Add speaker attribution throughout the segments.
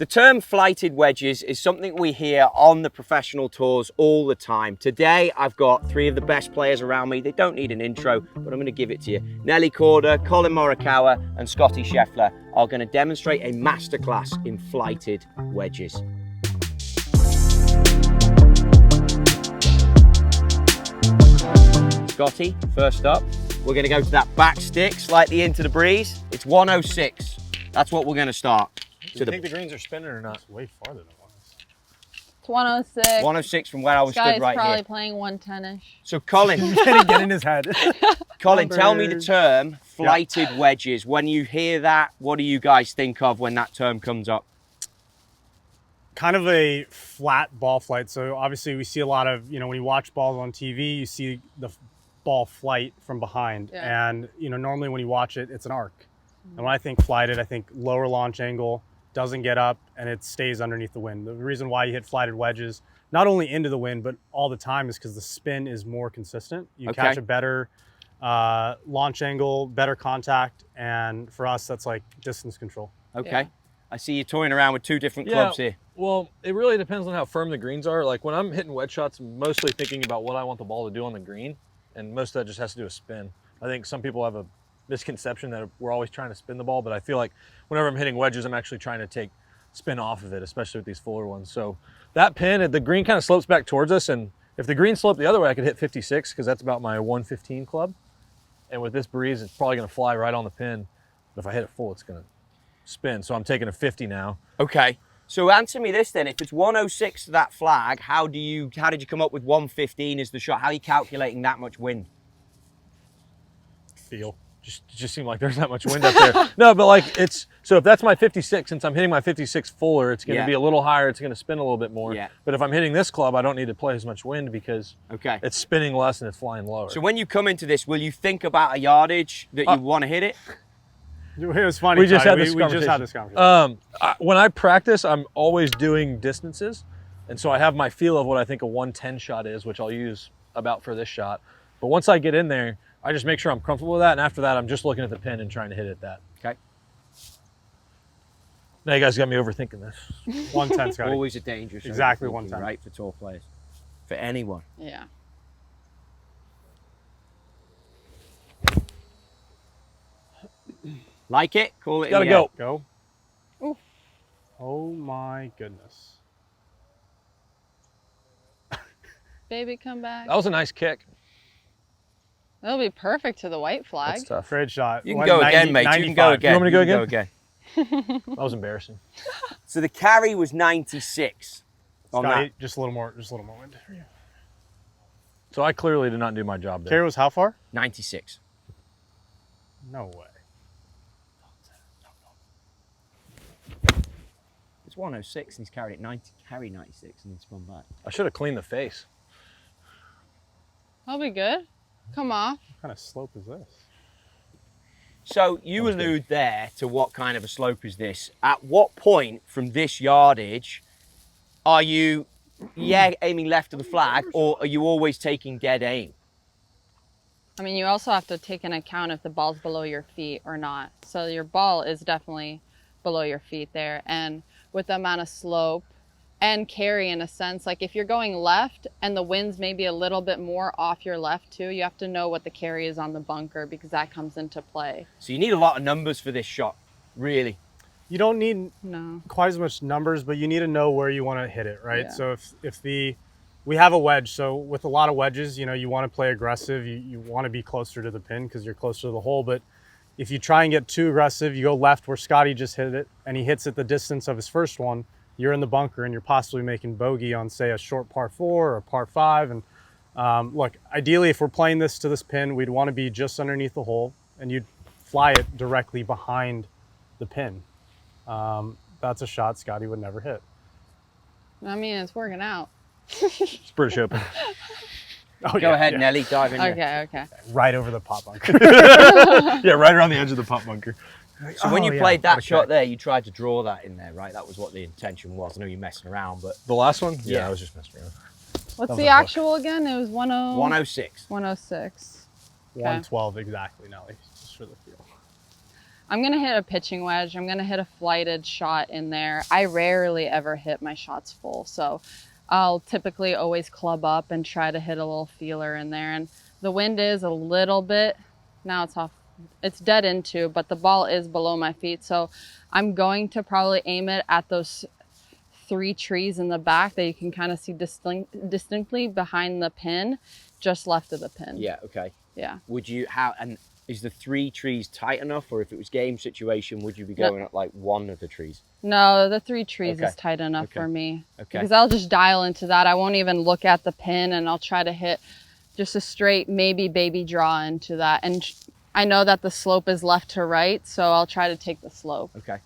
Speaker 1: The term flighted wedges is something we hear on the professional tours all the time. Today, I've got three of the best players around me. They don't need an intro, but I'm going to give it to you. Nelly Korda, Collin Morikawa, and Scottie Scheffler are going to demonstrate a masterclass in flighted wedges. Scottie, first up, we're going to go to that back stick, slightly into the breeze. It's 106. That's what we're going to start.
Speaker 2: Do you think the greens are spinning or not? It's way farther than 106.
Speaker 3: It's 106.
Speaker 1: 106 from where I was stood right
Speaker 3: probably
Speaker 1: here.
Speaker 3: Playing 110-ish.
Speaker 1: So Collin,
Speaker 2: Get in his head.
Speaker 1: Collin, tell me the term flighted wedges. When you hear that, what do you guys think of when that term comes up?
Speaker 2: Kind of a flat ball flight. So obviously we see a lot of, when you watch balls on TV, you see the ball flight from behind.
Speaker 3: Yeah.
Speaker 2: And, normally when you watch it, it's an arc. And when I think flighted, I think lower launch angle, doesn't get up, and it stays underneath the wind. The reason why you hit flighted wedges, not only into the wind, but all the time, is because the spin is more consistent. You catch a better launch angle, better contact, and for us, that's like distance control.
Speaker 1: Okay.
Speaker 3: Yeah.
Speaker 1: I see you toying around with two different clubs here.
Speaker 4: Well, it really depends on how firm the greens are. Like when I'm hitting wedge shots, I'm mostly thinking about what I want the ball to do on the green, and most of that just has to do with spin. I think some people have a misconception that we're always trying to spin the ball, but I feel like whenever I'm hitting wedges, I'm actually trying to take spin off of it, especially with these fuller ones. So that pin, the green kind of slopes back towards us, and if the green sloped the other way, I could hit 56 because that's about my 115 club. And with this breeze, it's probably going to fly right on the pin. But if I hit it full, it's going to spin. So I'm taking a 50 now.
Speaker 1: Okay. So answer me this then. If it's 106 to that flag, how did you come up with 115 as the shot? How are you calculating that much wind?
Speaker 2: Feel.
Speaker 4: Just seemed like there's not much wind up there. No, but like so if that's my 56, since I'm hitting my 56 fuller, it's going to be a little higher. It's going to spin a little bit more.
Speaker 1: Yeah.
Speaker 4: But if I'm hitting this club, I don't need to play as much wind because it's spinning less and it's flying lower.
Speaker 1: So when you come into this, will you think about a yardage that you want to hit it?
Speaker 2: It was funny.
Speaker 4: We just had this
Speaker 2: conversation.
Speaker 4: When I practice, I'm always doing distances. And so I have my feel of what I think a 110 shot is, which I'll use about for this shot. But once I get in there, I just make sure I'm comfortable with that, and after that, I'm just looking at the pin and trying to hit it that.
Speaker 1: Okay.
Speaker 4: Now you guys got me overthinking this.
Speaker 2: 110, Scottie.
Speaker 1: Always a dangerous.
Speaker 2: Exactly
Speaker 1: overthinking,
Speaker 2: 110.
Speaker 1: right, for tour players. For anyone.
Speaker 3: Yeah.
Speaker 1: Like it? Call it.
Speaker 4: Gotta go.
Speaker 2: Go.
Speaker 3: Oof.
Speaker 2: Oh my goodness.
Speaker 3: Baby, come back.
Speaker 4: That was a nice kick.
Speaker 3: That'll be perfect to the white flag.
Speaker 4: That's tough.
Speaker 2: Great shot.
Speaker 1: You can go again, mate. You can go again.
Speaker 4: You want me to go
Speaker 1: You
Speaker 4: again?
Speaker 1: can go again.
Speaker 4: That was embarrassing.
Speaker 1: So the carry was 96 on
Speaker 2: Scottie,
Speaker 1: that.
Speaker 2: just a little more wind.
Speaker 4: So I clearly did not do my job there.
Speaker 2: Carry was how far?
Speaker 1: 96.
Speaker 2: No way.
Speaker 1: It's 106 and he's carried it 96 and then spun back.
Speaker 4: I should have cleaned the face.
Speaker 3: That'll be good. Come off.
Speaker 2: What kind of slope is this?
Speaker 1: So you allude there to what kind of a slope is this. At what point from this yardage are you aiming left of the flag, or are you always taking dead aim?
Speaker 3: I mean, you also have to take into account if the ball's below your feet or not. So your ball is definitely below your feet there. And with the amount of slope and carry, in a sense, like if you're going left and the wind's maybe a little bit more off your left too, you have to know what the carry is on the bunker because that comes into play.
Speaker 1: So you need a lot of numbers for this shot, really.
Speaker 2: You don't need
Speaker 3: No.
Speaker 2: quite as much numbers, but you need to know where you want to hit it, right?
Speaker 3: Yeah.
Speaker 2: So if we have a wedge, so with a lot of wedges, you want to play aggressive. You want to be closer to the pin because you're closer to the hole. But if you try and get too aggressive, you go left where Scottie just hit it, and he hits it the distance of his first one, you're in the bunker and you're possibly making bogey on, say, a short par 4 or a par 5. And look, ideally, if we're playing this to this pin, we'd want to be just underneath the hole, and you'd fly it directly behind the pin. That's a shot Scottie would never hit.
Speaker 3: I mean, it's working out.
Speaker 4: It's British Open.
Speaker 2: Oh,
Speaker 1: Go ahead, Nelly, dive in there.
Speaker 3: Okay.
Speaker 2: Right over the pot bunker.
Speaker 4: Yeah, right around the edge of the pot bunker.
Speaker 1: So when you played that shot there, you tried to draw that in there, right? That was what the intention was. I know you're messing around, but...
Speaker 4: The last one?
Speaker 1: Yeah.
Speaker 4: I was just messing around.
Speaker 3: What's the actual again? It was
Speaker 1: 106.
Speaker 3: 106.
Speaker 2: 112 exactly, Nelly, just for the feel.
Speaker 3: I'm gonna hit a pitching wedge. I'm gonna hit a flighted shot in there. I rarely ever hit my shots full, so I'll typically always club up and try to hit a little feeler in there. And the wind is a little bit, now it's off, it's dead into, but the ball is below my feet. So I'm going to probably aim it at those 3 trees in the back that you can kind of see distinctly behind the pin, just left of the pin.
Speaker 1: Yeah, okay.
Speaker 3: Yeah.
Speaker 1: Would you, and is the 3 trees tight enough, or if it was game situation, would you be going at like one of the trees?
Speaker 3: No, the 3 trees is tight enough for me.
Speaker 1: Okay.
Speaker 3: Because I'll just dial into that. I won't even look at the pin, and I'll try to hit just a straight, maybe baby draw into that. And I know that the slope is left to right, so I'll try to take the slope.
Speaker 1: Okay.
Speaker 4: Are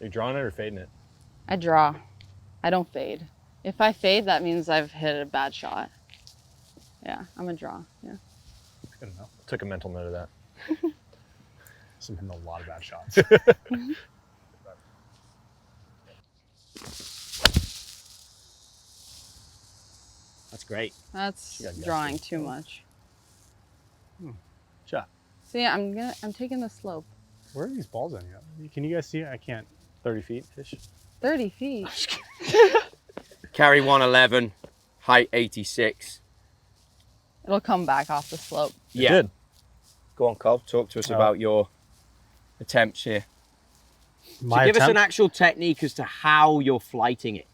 Speaker 4: you drawing it or fading it?
Speaker 3: I draw. I don't fade. If I fade, that means I've hit a bad shot. Yeah, I'm a draw. Yeah.
Speaker 2: Good enough.
Speaker 4: Took a mental note of that.
Speaker 2: I'm hitting a lot of bad shots.
Speaker 1: That's great.
Speaker 3: That's drawing too much.
Speaker 4: Shot.
Speaker 3: See, I'm taking the slope.
Speaker 2: Where are these balls ending up? Can you guys see it? I can't.
Speaker 4: 30 feet-ish.
Speaker 3: 30 feet.
Speaker 1: Carry 111, height 86.
Speaker 3: It'll come back off the slope.
Speaker 1: Yeah.
Speaker 4: Good.
Speaker 1: Go on, Cole. Talk to us about your attempts here.
Speaker 2: My
Speaker 1: So give us an
Speaker 2: attempt?
Speaker 1: actual technique as to how you're flighting it.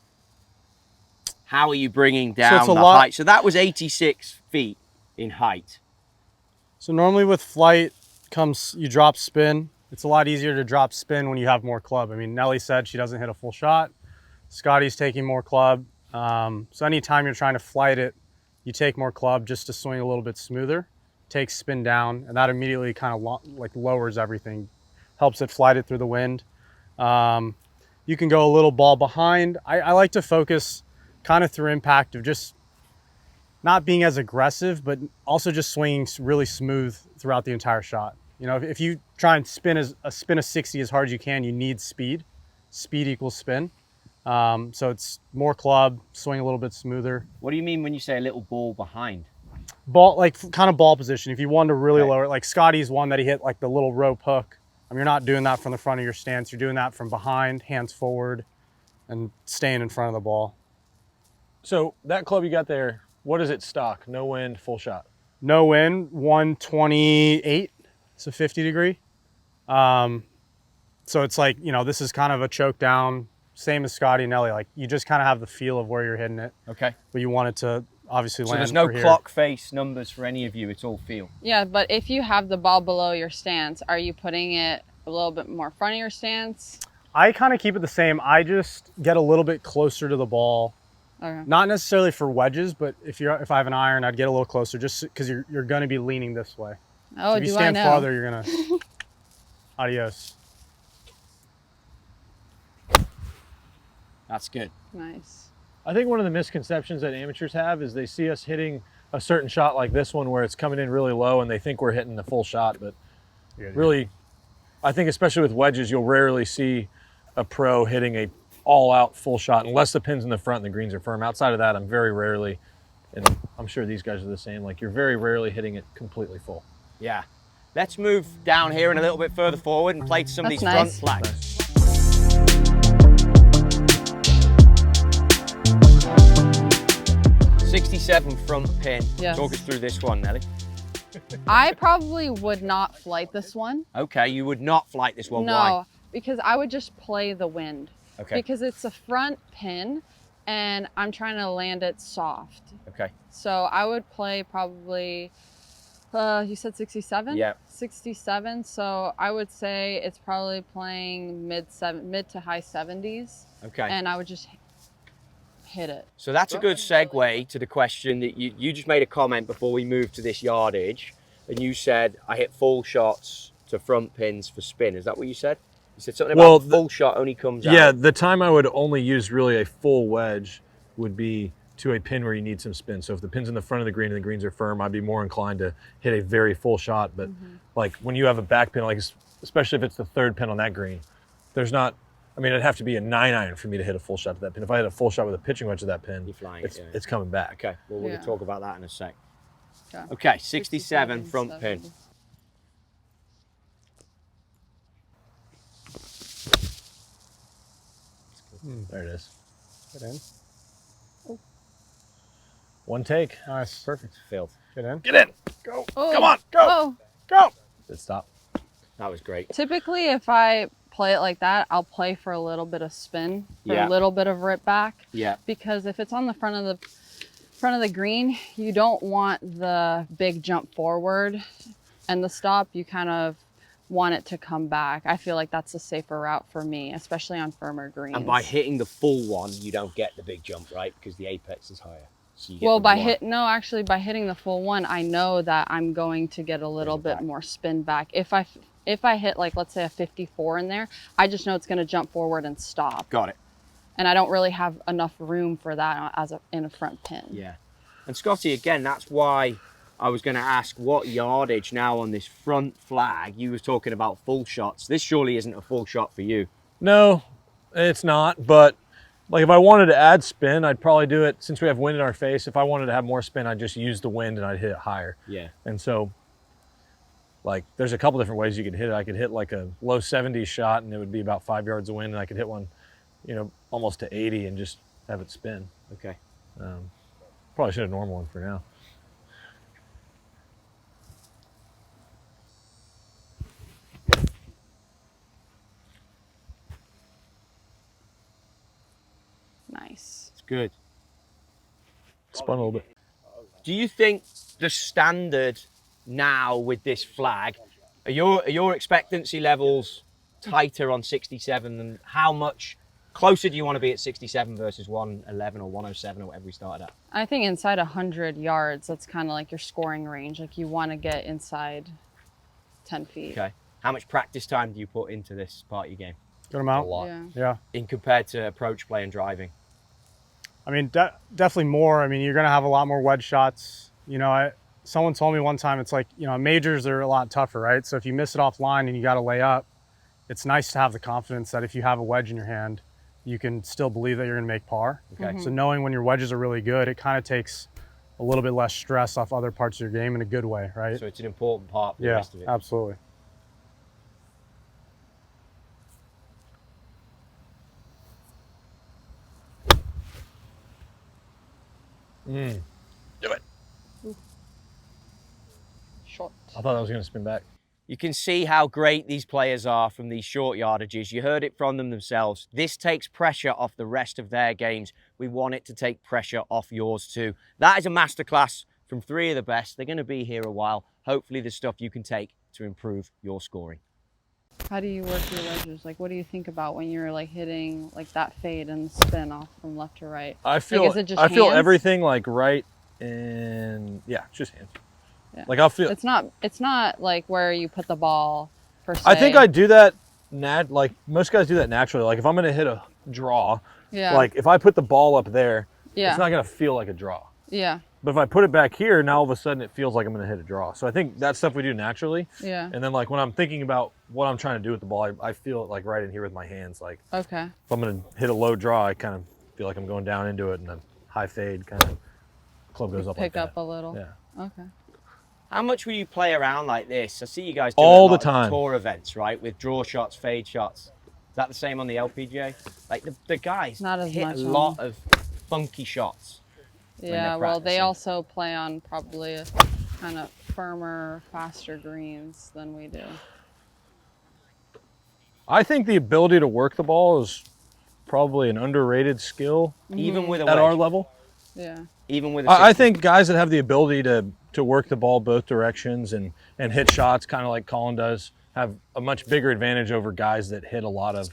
Speaker 1: How are you bringing down
Speaker 2: it's
Speaker 1: the
Speaker 2: a lot-
Speaker 1: height? So that was 86 feet in height.
Speaker 2: So normally with flight comes, you drop spin. It's a lot easier to drop spin when you have more club. I mean, Nelly said she doesn't hit a full shot. Scotty's taking more club. So anytime you're trying to flight it, you take more club just to swing a little bit smoother, takes spin down, and that immediately kind of lowers everything, helps it flight it through the wind. You can go a little ball behind. I like to focus kind of through impact of just not being as aggressive, but also just swinging really smooth throughout the entire shot. You know, if you try and spin a 60 as hard as you can, you need speed. Speed equals spin. So it's more club, swing a little bit smoother.
Speaker 1: What do you mean when you say a little ball behind?
Speaker 2: Ball, like kind of ball position. If you want to really lower it, like Scotty's one that he hit like the little rope hook. I mean, you're not doing that from the front of your stance. You're doing that from behind, hands forward, and staying in front of the ball.
Speaker 4: So that club you got there, what is it stock? No wind, full shot?
Speaker 2: No wind, 128. It's a 50 degree. So it's like, you know, this is kind of a choke down, same as Scotty and Nelly. Like you just kind of have the feel of where you're hitting it.
Speaker 1: Okay.
Speaker 2: But you want it to obviously land.
Speaker 1: So there's no
Speaker 2: for here.
Speaker 1: clock face numbers for any of you, it's all feel.
Speaker 3: Yeah, but if you have the ball below your stance, are you putting it a little bit more front of your stance?
Speaker 2: I kind of keep it the same. I just get a little bit closer to the ball.
Speaker 3: Okay.
Speaker 2: Not necessarily for wedges, but if I have an iron, I'd get a little closer just because you're going to be leaning this way.
Speaker 3: Oh,
Speaker 2: So if you
Speaker 3: do
Speaker 2: stand
Speaker 3: I know?
Speaker 2: farther, you're going to... Adios.
Speaker 1: That's good.
Speaker 3: Nice.
Speaker 4: I think one of the misconceptions that amateurs have is they see us hitting a certain shot like this one where it's coming in really low and they think we're hitting the full shot, but really, I think especially with wedges, you'll rarely see a pro hitting a all-out full shot unless the pin's in the front and the greens are firm. Outside of that, I'm very rarely, and I'm sure these guys are the same, like you're very rarely hitting it completely full.
Speaker 1: Yeah. Let's move down here and a little bit further forward and play to some of these
Speaker 3: That's
Speaker 1: front
Speaker 3: nice.
Speaker 1: flags. 67 front pin.
Speaker 3: Yes.
Speaker 1: Talk us through this one, Nelly.
Speaker 3: I probably would not flight this one.
Speaker 1: Okay, you would not flight this one.
Speaker 3: No,
Speaker 1: Why?
Speaker 3: because I would just play the wind.
Speaker 1: Okay.
Speaker 3: Because it's a front pin and I'm trying to land it soft.
Speaker 1: Okay.
Speaker 3: So I would play probably, you said 67?
Speaker 1: Yeah.
Speaker 3: 67. So I would say it's probably playing mid to high 70s.
Speaker 1: Okay.
Speaker 3: And I would just hit it.
Speaker 1: So that's a good segue to the question that you just made a comment before we moved to this yardage, and you said I hit full shots to front pins for spin. Is that what you said? You said something about full shot only comes out.
Speaker 4: Yeah, the time I would only use really a full wedge would be to a pin where you need some spin. So if the pin's in the front of the green and the greens are firm, I'd be more inclined to hit a very full shot. But like when you have a back pin, like especially if it's the third pin on that green, there's not, I mean, it'd have to be a 9-iron for me to hit a full shot to that pin. If I hit a full shot with a pitching wedge to that pin,
Speaker 1: You're flying
Speaker 4: it's,
Speaker 1: it, yeah.
Speaker 4: it's coming back.
Speaker 1: Okay, well, we're going
Speaker 3: Yeah.
Speaker 1: to talk about that in a sec.
Speaker 3: Okay.
Speaker 1: Okay, 67 front pin.
Speaker 4: There it is.
Speaker 2: Get in.
Speaker 4: One take.
Speaker 2: Nice.
Speaker 1: Perfect. Filled.
Speaker 2: Get in.
Speaker 4: Get in.
Speaker 2: Go.
Speaker 3: Oh,
Speaker 2: Come on. Go.
Speaker 3: Oh.
Speaker 2: Go.
Speaker 4: Good stop.
Speaker 1: That was great.
Speaker 3: Typically, if I play it like that, I'll play for a little bit of spin, for
Speaker 1: Yeah.
Speaker 3: a little bit of rip back.
Speaker 1: Yeah.
Speaker 3: Because if it's on the front of the green, you don't want the big jump forward and the stop. You kind of want it to come back. I feel like that's a safer route for me, especially on firmer greens.
Speaker 1: And by hitting the full one, you don't get the big jump, right? Because the apex is higher. So you get
Speaker 3: well,
Speaker 1: the
Speaker 3: by
Speaker 1: one.
Speaker 3: by hitting the full one, I know that I'm going to get a little bit more spin back. If I hit, like, let's say a 54 in there, I just know it's going to jump forward and stop.
Speaker 1: Got it.
Speaker 3: And I don't really have enough room for that in a front pin.
Speaker 1: Yeah. And Scotty, again, that's why I was going to ask what yardage now on this front flag. You were talking about full shots. This surely isn't a full shot for you.
Speaker 4: No, it's not. But like if I wanted to add spin, I'd probably do it since we have wind in our face. If I wanted to have more spin, I'd just use the wind and I'd hit it higher.
Speaker 1: Yeah.
Speaker 4: And so like there's a couple different ways you could hit it. I could hit like a low 70s shot and it would be about 5 yards of wind, and I could hit one, you know, almost to 80 and just have it spin.
Speaker 1: Okay.
Speaker 4: Probably should have a normal one for now.
Speaker 3: Nice.
Speaker 1: It's good.
Speaker 4: Spun a little bit.
Speaker 1: Do you think the standard now with this flag, are your expectancy levels tighter on 67 than how much closer do you want to be at 67 versus 111 or 107 or whatever we started at?
Speaker 3: I think inside 100 yards, that's kind of like your scoring range. Like you want to get inside 10 feet.
Speaker 1: Okay. How much practice time do you put into this part of your game?
Speaker 2: Good amount.
Speaker 4: A lot.
Speaker 3: Yeah.
Speaker 2: Yeah.
Speaker 1: In compared to approach play and driving?
Speaker 2: I mean, definitely more. I mean, you're going to have a lot more wedge shots. You know, someone told me one time, it's like, you know, majors are a lot tougher, right? So if you miss it offline and you got to lay up, it's nice to have the confidence that if you have a wedge in your hand, you can still believe that you're going to make par.
Speaker 1: Okay.
Speaker 2: So knowing when your wedges are really good, it kind of takes a little bit less stress off other parts of your game in a good way, right?
Speaker 1: So it's an important part for the
Speaker 2: Yeah,
Speaker 1: rest of it.
Speaker 2: absolutely.
Speaker 4: Do it.
Speaker 3: Short.
Speaker 4: I thought I was going to spin back.
Speaker 1: You can see how great these players are from these short yardages. You heard it from them themselves. This takes pressure off the rest of their games. We want it to take pressure off yours too. That is a masterclass from three of the best. They're going to be here a while. Hopefully there's stuff you can take to improve your scoring.
Speaker 3: How do you work your wedges? Like, what do you think about when you're like hitting like that fade and spin off from left to right?
Speaker 4: I feel
Speaker 3: Like, is it just
Speaker 4: I feel
Speaker 3: hands?
Speaker 4: everything like right and yeah, it's just hands.
Speaker 3: Yeah.
Speaker 4: Like I'll feel.
Speaker 3: It's not like where you put the ball per se.
Speaker 4: I think I do that. Like most guys do that naturally. Like if I'm gonna hit a draw,
Speaker 3: Yeah.
Speaker 4: like if I put the ball up there,
Speaker 3: Yeah.
Speaker 4: it's not gonna feel like a draw.
Speaker 3: Yeah.
Speaker 4: But if I put it back here, now all of a sudden it feels like I'm gonna hit a draw. So I think that's stuff we do naturally.
Speaker 3: Yeah.
Speaker 4: And then like when I'm thinking about what I'm trying to do with the ball, I feel it like right in here with my hands. Like
Speaker 3: Okay.
Speaker 4: if I'm gonna hit a low draw, I kind of feel like I'm going down into it, and a high fade kind of club goes up like
Speaker 3: Pick
Speaker 4: that.
Speaker 3: up a little.
Speaker 4: Yeah.
Speaker 3: Okay.
Speaker 1: How much will you play around like this? I see you guys do
Speaker 4: All
Speaker 1: a lot
Speaker 4: the
Speaker 1: of
Speaker 4: time.
Speaker 1: tour events, right? With draw shots, fade shots. Is that the same on the LPGA? Like the guys
Speaker 3: Not as
Speaker 1: hit
Speaker 3: much
Speaker 1: a
Speaker 3: on-
Speaker 1: lot of funky shots.
Speaker 3: Yeah.
Speaker 1: they're
Speaker 3: Well, they
Speaker 1: practicing.
Speaker 3: also play on probably a kind of firmer, faster greens than we do.
Speaker 4: I think the ability to work the ball is probably an underrated skill
Speaker 1: Even with a
Speaker 4: at our
Speaker 1: wedge.
Speaker 4: level.
Speaker 3: Yeah.
Speaker 1: Even with a
Speaker 4: I
Speaker 1: 60.
Speaker 4: think guys that have the ability to work the ball both directions and hit shots kind of like Collin does have a much bigger advantage over guys that hit a lot of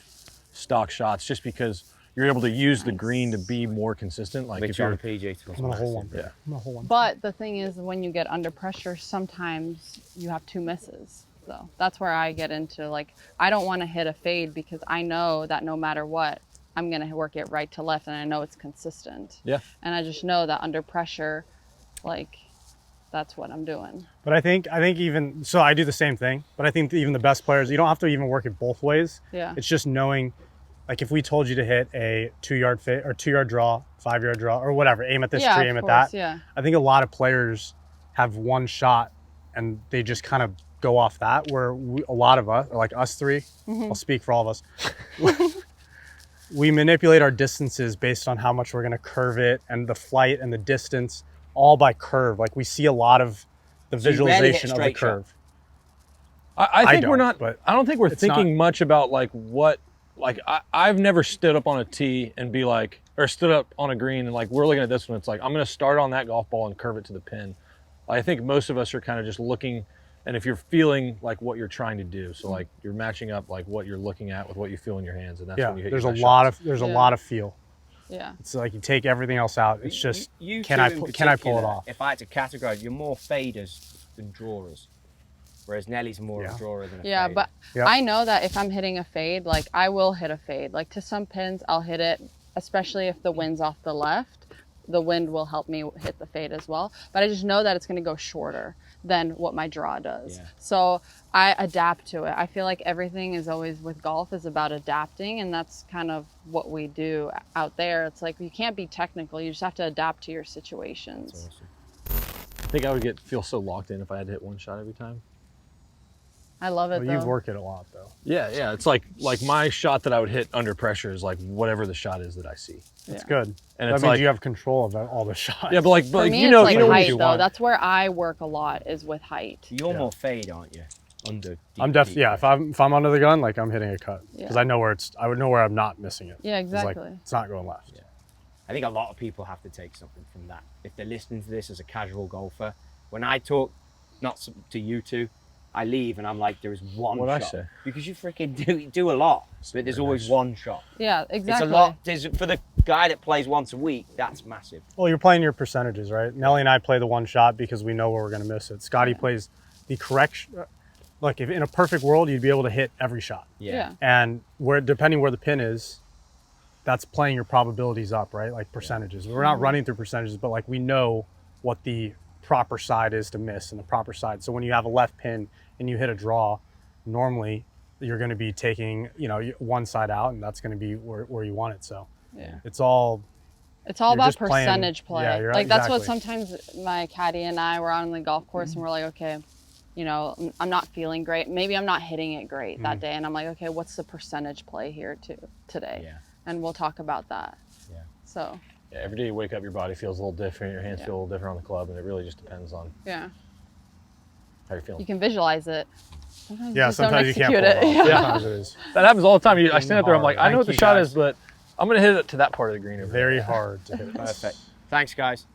Speaker 4: stock shots, just because you're able to use the green to be more consistent. Like if
Speaker 1: Which on
Speaker 4: you're,
Speaker 1: the PGA Tour.
Speaker 2: I'm going to hold one.
Speaker 4: yeah.
Speaker 2: I'm going to hold one.
Speaker 3: But the thing is, when you get under pressure, sometimes you have two misses. So that's where I get into, like, I don't want to hit a fade because I know that no matter what, I'm going to work it right to left, and I know it's consistent.
Speaker 4: Yeah.
Speaker 3: And I just know that under pressure, like, that's what I'm doing.
Speaker 2: But I think even, so I do the same thing, but I think even the best players, you don't have to even work it both ways.
Speaker 3: Yeah.
Speaker 2: It's just knowing, like if we told you to hit a 2-yard fade or 2-yard draw, 5-yard draw, or whatever, aim at this
Speaker 3: Yeah,
Speaker 2: tree,
Speaker 3: of
Speaker 2: aim at
Speaker 3: course,
Speaker 2: that.
Speaker 3: yeah.
Speaker 2: I think a lot of players have one shot and they just kind of go off that, where a lot of us, like us three, I'll speak for all of us. we manipulate our distances based on how much we're going to curve it, and the flight and the distance, all by curve. Like we see a lot of the
Speaker 1: So you rarely hit
Speaker 2: visualization of the
Speaker 1: straight shot?
Speaker 2: curve.
Speaker 4: I think we're
Speaker 2: don't,
Speaker 4: not,
Speaker 2: but
Speaker 4: I don't think we're
Speaker 2: it's
Speaker 4: thinking
Speaker 2: not-
Speaker 4: much about like what, like I've never stood up on a tee and be like, or stood up on a green and like, we're looking at this one. It's like, I'm going to start on that golf ball and curve it to the pin. I think most of us are kind of just looking, and if you're feeling like what you're trying to do, so like you're matching up like what you're looking at with what you feel in your hands, and that's
Speaker 2: Yeah,
Speaker 4: when you hit
Speaker 2: there's
Speaker 4: your
Speaker 2: a
Speaker 4: best
Speaker 2: lot
Speaker 4: shots.
Speaker 2: of there's a
Speaker 3: Yeah.
Speaker 2: lot of feel.
Speaker 3: Yeah.
Speaker 2: It's like you take everything else out. It's just
Speaker 1: You
Speaker 2: can
Speaker 1: two
Speaker 2: I
Speaker 1: in
Speaker 2: can I pull it
Speaker 1: particular,
Speaker 2: off?
Speaker 1: If I had to categorize, you're more faders than drawers, whereas Nelly's more of
Speaker 2: Yeah.
Speaker 1: a drawer than a
Speaker 3: Yeah,
Speaker 1: fader.
Speaker 3: but
Speaker 2: Yep.
Speaker 3: I know that if I'm hitting a fade, like I will hit a fade. Like to some pins, I'll hit it, especially if the wind's off the left. The wind will help me hit the fade as well. But I just know that it's going to go shorter than what my draw does.
Speaker 1: Yeah.
Speaker 3: So I adapt to it. I feel like everything is always with golf is about adapting, and that's kind of what we do out there. It's like you can't be technical. You just have to adapt to your situations.
Speaker 1: That's awesome.
Speaker 4: I think I would feel so locked in if I had to hit one shot every time.
Speaker 3: I love it
Speaker 2: Well,
Speaker 3: though.
Speaker 2: you've worked it a lot though.
Speaker 4: Yeah. It's like my shot that I would hit under pressure is like whatever the shot is that I see.
Speaker 2: It's
Speaker 3: Yeah.
Speaker 2: good.
Speaker 4: And
Speaker 2: That
Speaker 4: it's
Speaker 2: means
Speaker 4: like,
Speaker 2: you have control of all the shots.
Speaker 4: yeah, but like,
Speaker 3: For me,
Speaker 4: you know,
Speaker 3: it's like
Speaker 2: you know what
Speaker 3: height
Speaker 2: you
Speaker 3: though.
Speaker 2: want.
Speaker 3: That's where I work a lot is with height.
Speaker 1: You're
Speaker 2: Yeah.
Speaker 1: more fade, aren't you? Under.
Speaker 2: I'm
Speaker 1: deep,
Speaker 2: yeah. If I'm under the gun, like I'm hitting a cut because
Speaker 3: Yeah.
Speaker 2: I know where I would know where I'm not missing it.
Speaker 3: Yeah,
Speaker 2: It's like,
Speaker 3: exactly.
Speaker 2: it's not going left.
Speaker 1: Yeah. I think a lot of people have to take something from that. If they're listening to this as a casual golfer, when I talk, not to you two, I leave and I'm like, there is one
Speaker 4: What'd I
Speaker 1: shot.
Speaker 4: say?
Speaker 1: Because you freaking do a lot, but there's
Speaker 4: Very
Speaker 1: always
Speaker 4: nice.
Speaker 1: one shot.
Speaker 3: Yeah, exactly.
Speaker 1: It's a lot. For the guy that plays once a week, that's massive.
Speaker 2: Well, you're playing your percentages, right? Nelly and I play the one shot because we know where we're going to miss it. Scottie plays the correct. Like if in a perfect world, you'd be able to hit every shot,
Speaker 3: Yeah.
Speaker 2: and depending where the pin is, that's playing your probabilities up, right? Like percentages. We're not running through percentages, but like we know what the proper side is to miss and the proper side. So when you have a left pin and you hit a draw, normally you're going to be taking, one side out, and that's going to be where you want it. So
Speaker 3: Yeah.
Speaker 2: it's all
Speaker 3: It's all
Speaker 2: You're
Speaker 3: about
Speaker 2: just playing-
Speaker 3: percentage play.
Speaker 2: yeah, you're
Speaker 3: like that's what
Speaker 2: exactly.
Speaker 3: sometimes my caddy and I were on the golf course and we're like, okay, I'm not feeling great. Maybe I'm not hitting it great that day. And I'm like, okay, what's the percentage play here today?
Speaker 1: Yeah.
Speaker 3: And we'll talk about that.
Speaker 1: Yeah.
Speaker 3: So,
Speaker 4: Yeah, every day you wake up, your body feels a little different, your hands
Speaker 3: Yeah.
Speaker 4: feel a little different on the club, and it really just depends on
Speaker 3: yeah,
Speaker 4: how you're feeling.
Speaker 3: you can visualize it. Sometimes
Speaker 2: yeah.
Speaker 3: just don't
Speaker 2: Sometimes you can't
Speaker 3: execute
Speaker 2: pull it off.
Speaker 3: Yeah.
Speaker 2: Sometimes it is
Speaker 4: That happens all the time. I stand up there, I'm like, I know
Speaker 2: Thank
Speaker 4: what the
Speaker 2: you,
Speaker 4: shot
Speaker 2: guys.
Speaker 4: is, but I'm going to hit it to that part of the green over there.
Speaker 2: very hard to hit.
Speaker 1: Perfect. Thanks, guys.